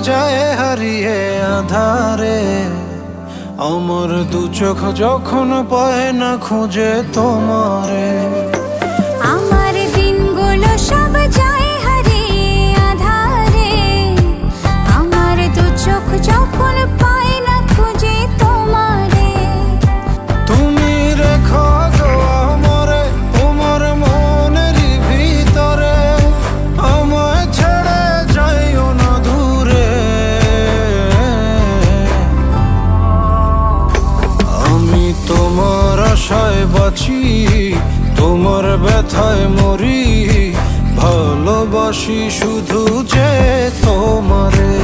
যায় হারিয়ে আধারে। আমার দু চোখ যখন পায় না খুঁজে তোমারে। আমার দিনগুলো সব যায় হারিয়ে আধারে। আমার দু চোখ যখন পায় না খুঁজে তোমারে। তুমি রেখো গো আমরে তোমার মনের ভিতরে, আমায় ছেড়ে যাইও না দূরে। আমি তোমার আশায় বাঁচি, তোমার ব্যথায় মরি, ভালোবাসি শুধু যে তোমারে।